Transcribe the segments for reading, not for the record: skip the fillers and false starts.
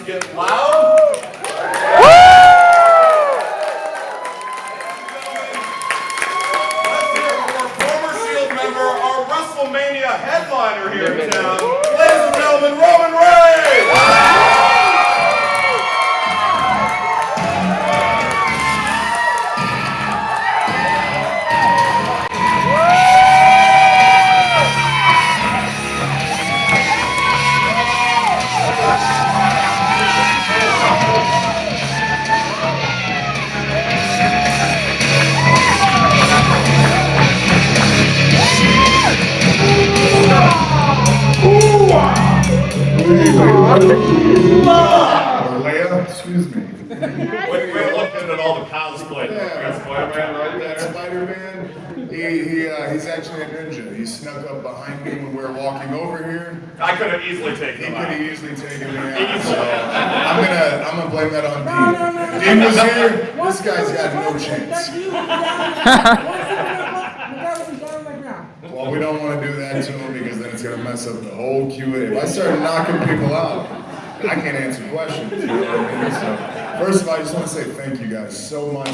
Get loud. Let's hear it for former Shield member, our WrestleMania headliner here in town. Ladies and gentlemen, Roman Reigns! Leia, excuse me. We're looking at all the cosplay. Yeah. Spider-Man right there. Spider-Man, he's actually a ninja. He snuck up behind me when we were walking over here. I could have easily He taken could him have out. easily taken me out. So I'm gonna blame that on Dean. If Dean was here, this guy's got no chance. Well, we don't want to do that to him because then it's gonna mess up the whole Q&A. If I start knocking people out, I can't answer questions. You know what I mean? So, first of all, I just want to say thank you guys so much.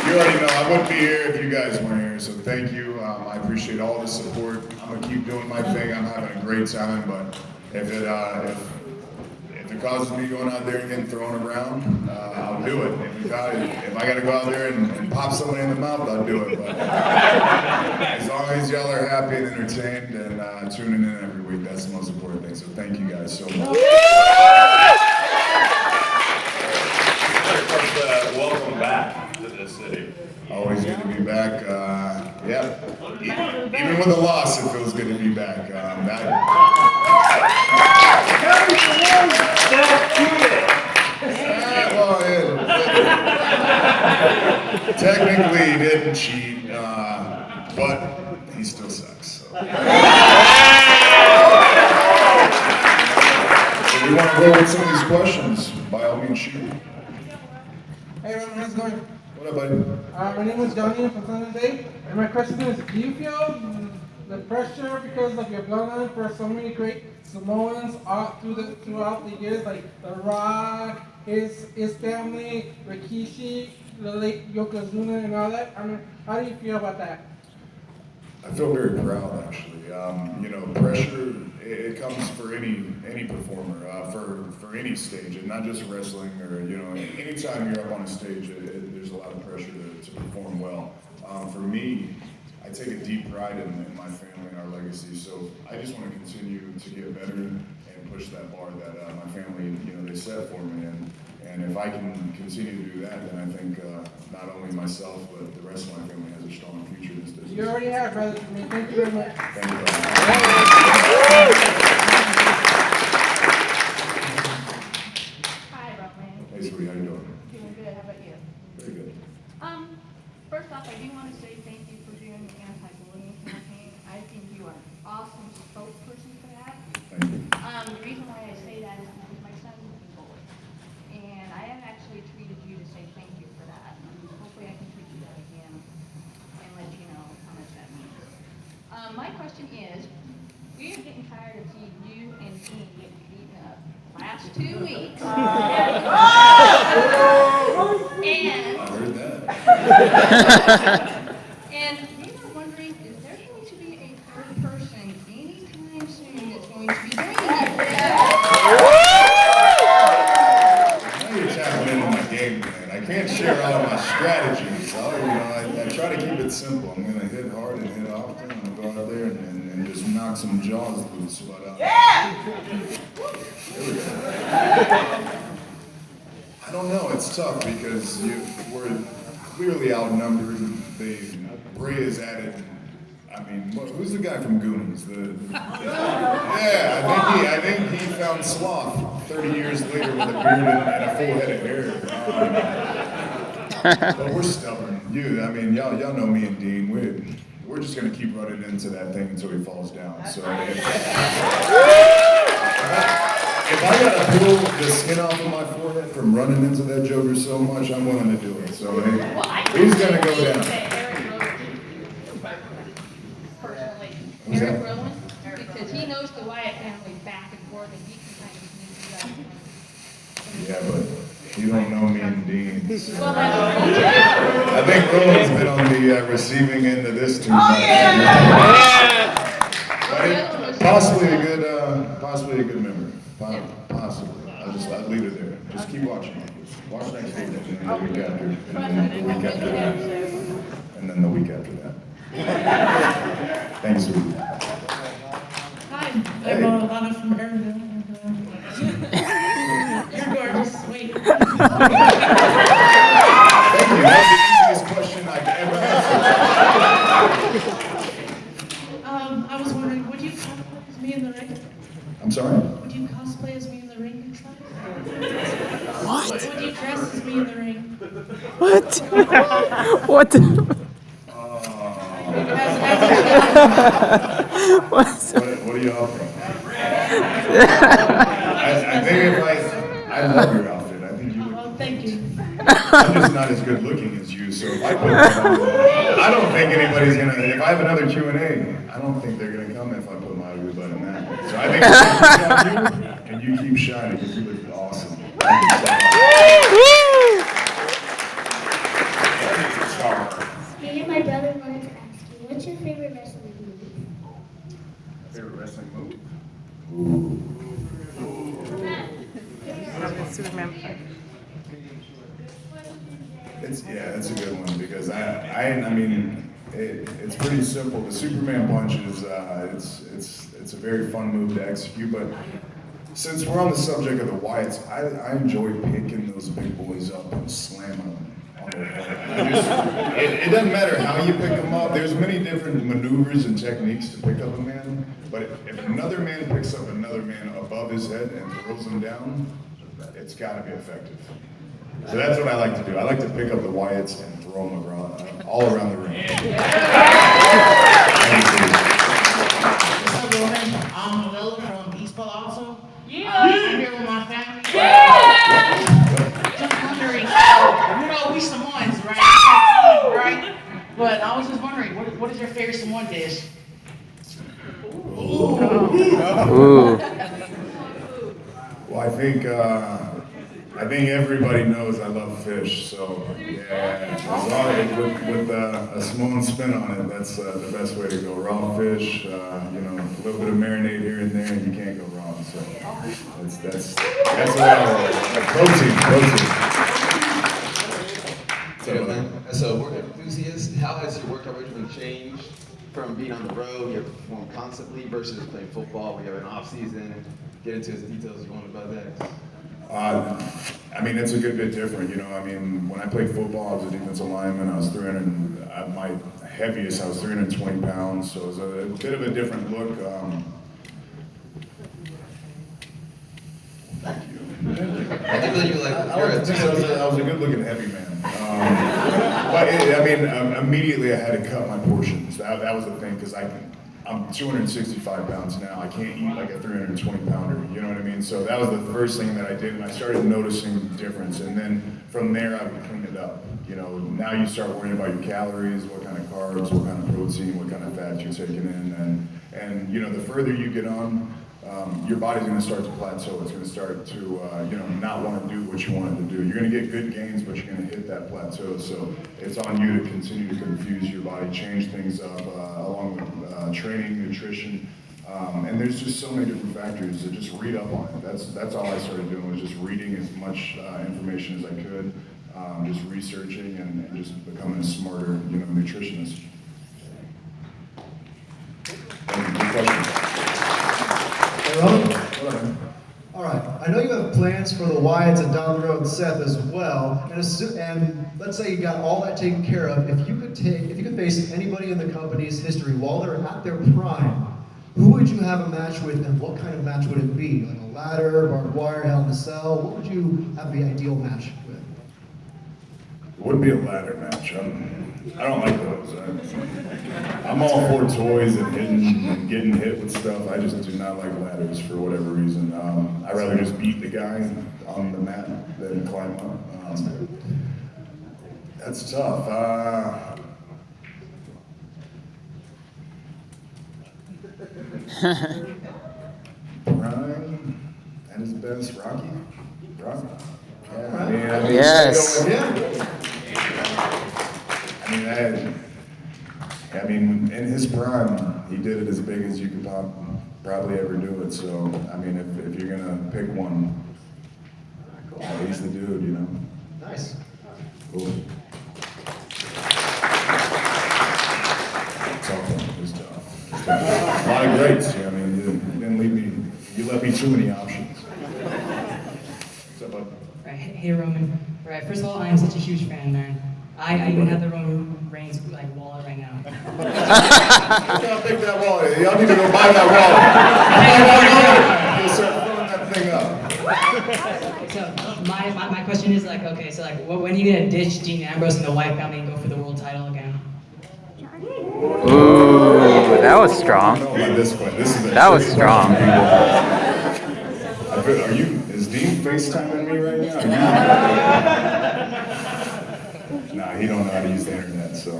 You already know I wouldn't be here if you guys weren't here, so thank you. I appreciate all the support. I'm gonna keep doing my thing. I'm having a great time, but if it causes me going out there and getting thrown around, I'll do it. If I gotta go out there and pop somebody in the mouth, I'll do it. But as long as y'all are happy and entertained and tuning in every week, that's the most important thing. So thank you guys so much. Welcome back to this city. Always good to be back. Yeah, even with a loss, it feels good to be back. Technically, he didn't cheat, but he still sucks. So. If you want to go with some of these questions, by all means, shoot. Hey, Roman, how's it going? What up, buddy? My name is Johnny from San Jose, and my question is, do you feel the pressure because of your bloodline for so many great Samoans throughout the years, like The Rock, his family, Rikishi, the late Yokozuna, and all that? I mean, how do you feel about that? I feel very proud, actually. Pressure, it comes for any performer, for any stage, and not just wrestling or, anytime you're up on a stage, there's a lot of pressure to perform well. For me, I take a deep pride in my family and our legacy, so I just want to continue to get better and push that bar that my family, they set for me. And if I can continue to do that, then I think not only myself, but the rest of my family has a strong future in this business. You already have, brother. Thank you very much. Thank you. Hi, Roman. Hey, sweetie, how you doing? Doing good. How about you? Very good. First off, I do want to say thank you for doing the anti-bullying campaign. I think you are an awesome spokesperson for that. Thank you. The reason why I say that is because my son's being bullied, and I have actually tweeted you to say thank you for that. Hopefully, I can tweet you that again and let you know how much that means. My question is, we are getting tired of seeing you and Dean getting beaten up last 2 weeks. I heard that. And we were wondering, is there going to be a third person anytime soon that's going to be doing it? Now you're tapping into my game plan. I can't share all of my strategies. I try to keep it simple. I'm going to hit hard and hit often. I'm going to go out there and just knock some jaws loose. But, there we go. I don't know. It's tough because we're clearly outnumbered. Bray is added. I mean, who's the guy from Goonies? I think he found sloth 30 years later with a beard and a full head of hair. But we're stubborn. Y'all know me and Dean. We're just gonna keep running into that thing until he falls down. So if I gotta pull the skin off of my forehead from running into that Joker so much, I'm willing to do it. So he's gonna go down. Personally, Who's that? Eric Rowan, because he knows goes the Wyatt family back and forth, and he can kind of sneak you guys. Yeah, but you don't know me and Dean. Well, that's true. I think Roland's been on the receiving end of this too much. But possibly a good member. Possibly. I'd leave it there. Just keep watching. Watch next week, and then the week after, and then the week after that, and then the week after that. Thanks, sweetie. Hi, I'm Lana from Arendelle. You're gorgeous. Wait. Thank you. That's the easiest question I've ever answered. I was wondering, would you cosplay as me in the ring? I'm sorry? Would you cosplay as me in the ring next time? What? Would you dress as me in the ring? What? What? What are you offering? I think I love your outfit. I think you look. Well, thank you. I'm just not as good looking as you, so if I put that on, I don't think anybody's gonna. If I have another Q&A, I don't think they're gonna come if I put my ugly butt in that. So I think it's on you, and you keep shining because you look awesome. Thank you so much. Me and my brother wanted to ask you, what's your favorite wrestling movie? Favorite wrestling move? Superman. It's a good one because I mean it's pretty simple. The Superman punch is it's a very fun move to execute. But since we're on the subject of the Wyatts, I enjoy picking those big boys up and slamming them. It doesn't matter how you pick them up. There's many different maneuvers and techniques to pick up a man. But if another man picks up another man above his head and throws him down, it's got to be effective. So that's what I like to do. I like to pick up the Wyatts and throw them around, all around the ring. What's up, Roman? I'm Manila from East Palo Alto. I'm here with my family. Just wondering, we Samoans, right? Right? But I was just wondering, what is your favorite Samoan dish? Ooh. Well, I think everybody knows I love fish, so yeah, as long as with a Samoan spin on it, that's the best way to go. Raw fish, a little bit of marinade here and there, and you can't go wrong. So that's what I like. Protein. So, as a work enthusiast, how has your workout regimen changed from being on the road, you have to perform constantly, versus playing football, we have an off season? Get into as details as you want about that. I mean, it's a good bit different, when I played football, I was a defensive lineman, I was at my heaviest, I was 320 pounds, so it was a bit of a different look. Thank you. I think that you're like, I was a good-looking heavy man. But immediately I had to cut my portions. That was the thing, because I'm 265 pounds now. I can't eat like a 320 pounder, you know what I mean? So that was the first thing that I did, and I started noticing the difference. And then from there, I would clean it up. Now you start worrying about your calories, what kind of carbs, what kind of protein, what kind of fat you're taking in. And the further you get on, your body's going to start to plateau. It's going to start to, not want to do what you wanted to do. You're going to get good gains, but you're going to hit that plateau. So it's on you to continue to confuse your body, change things up, along with training, nutrition. And there's just so many different factors to just read up on it. That's all I started doing, was just reading as much information as I could, just researching and just becoming a smarter, nutritionist. Thank you. Good question. All right. I know you have plans for the Wyatts and down the road Seth as well. And let's say you got all that taken care of. If you could face anybody in the company's history while they're at their prime, who would you have a match with, and what kind of match would it be? Like a ladder, barbed wire, hell in a cell? What would you have the ideal match with? It wouldn't be a ladder match. I don't like those. I'm all for toys and getting hit with stuff. I just do not like ladders for whatever reason. I'd rather just beat the guy on the mat than climb up. That's tough. prime, at his best, Rocky? Rocky? Yeah, I mean, Yes. I mean, in his prime, he did it as big as you could probably ever do it. So, I mean, if you're gonna pick one, he's the dude, you know. Nice. Cool. It's all fun. It was tough. A lot of greats. Yeah, I mean, you didn't leave me. You left me too many options. What's up, bud? Right. Hey, Roman. Right. First of all, I am such a huge fan, man. I even have the Roman Reigns like wallet right now. Y'all take that wallet. Y'all need to go buy that wallet. You'll start filling that thing up. So my question is like, okay, so like, when are you gonna ditch Dean Ambrose and the White family and go for the world title again? Ooh, that was strong. I don't know about this one. This is a That was tricky strong. question. Is Dean FaceTiming me right now? Nah, he don't know how to use the internet, so.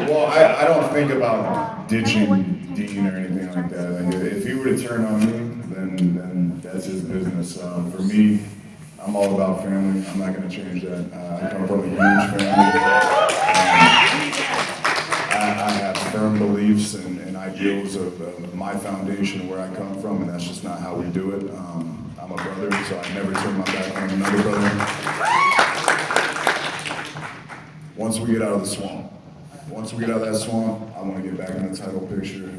Well, I don't think about ditching Dean or anything like that. Like, if he were to turn on me, then that's his business. For me, I'm all about family. I'm not going to change that. I come from a huge family. I have firm beliefs and ideals of my foundation, where I come from, and that's just not how we do it. I'm a brother, so I never turn my back on another brother. Once we get out of the swamp, I want to get back in the title picture.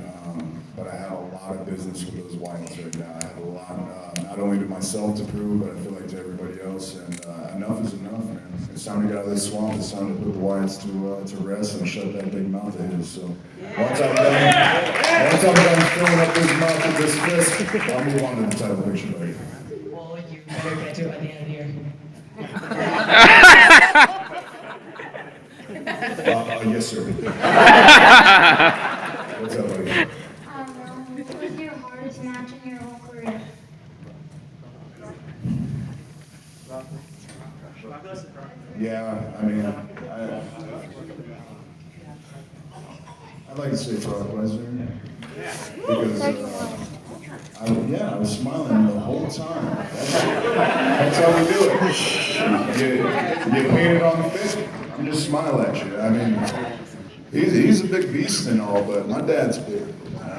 But I have a lot of business with those Wyatts right now. I have a lot, not only to myself to prove, but I feel like to everybody else. And enough is enough, man. It's time to get out of this swamp. It's time to put the Wyatts to rest and shut that big mouth of his. So once I'm done filling up his mouth with this fist, I'll move on to the title picture, buddy. Well, you better get to it by the end of the year. Yes, sir. What's up, buddy? What was your hardest match in your whole career? Yeah, I mean, I'd like to say Brock Lesnar. Because, I was smiling the whole time. That's how we do it. You paint it on the face, I'm just smile at you. I mean, he's a big beast and all, but my dad's big.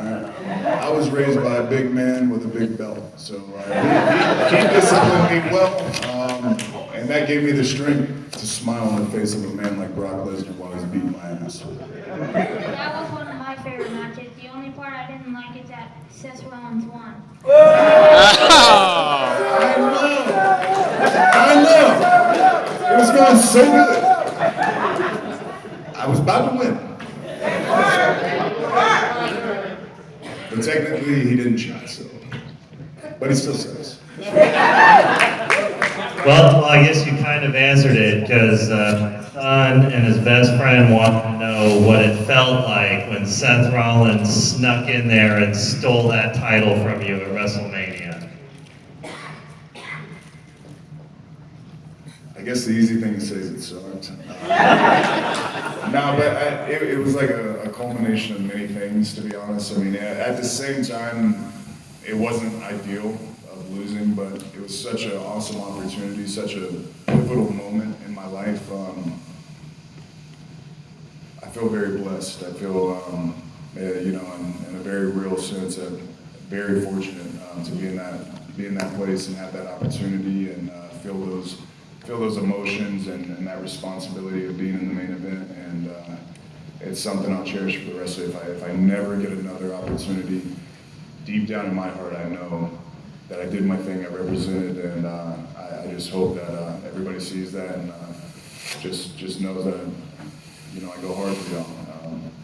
I was raised by a big man with a big belt, so he disciplined me well, and that gave me the strength to smile on the face of a man like Brock Lesnar while he's beating my ass. That was one of my favorite matches. The only part I didn't like is that Seth Rollins won. I know. It was going so good. I was about to win. But technically, he didn't cheat, so. But he still says. Well, I guess you kind of answered it, because my son and his best friend wanted to know what it felt like when Seth Rollins snuck in there and stole that title from you at WrestleMania. I guess the easy thing to say is it sucked. No, but it was like a culmination of many things, to be honest. I mean, at the same time, it wasn't ideal of losing, but it was such an awesome opportunity, such a pivotal moment in my life. I feel very blessed. I feel, in a very real sense, very fortunate to be in that place and have that opportunity and feel those emotions and that responsibility of being in the main event. And it's something I'll cherish for the rest of it. If I never get another opportunity, deep down in my heart, I know that I did my thing, I represented, and I just hope that everybody sees that and just knows that, I go hard for y'all,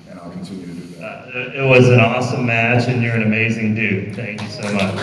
and I'll continue to do that. It was an awesome match, and you're an amazing dude. Thank you so much.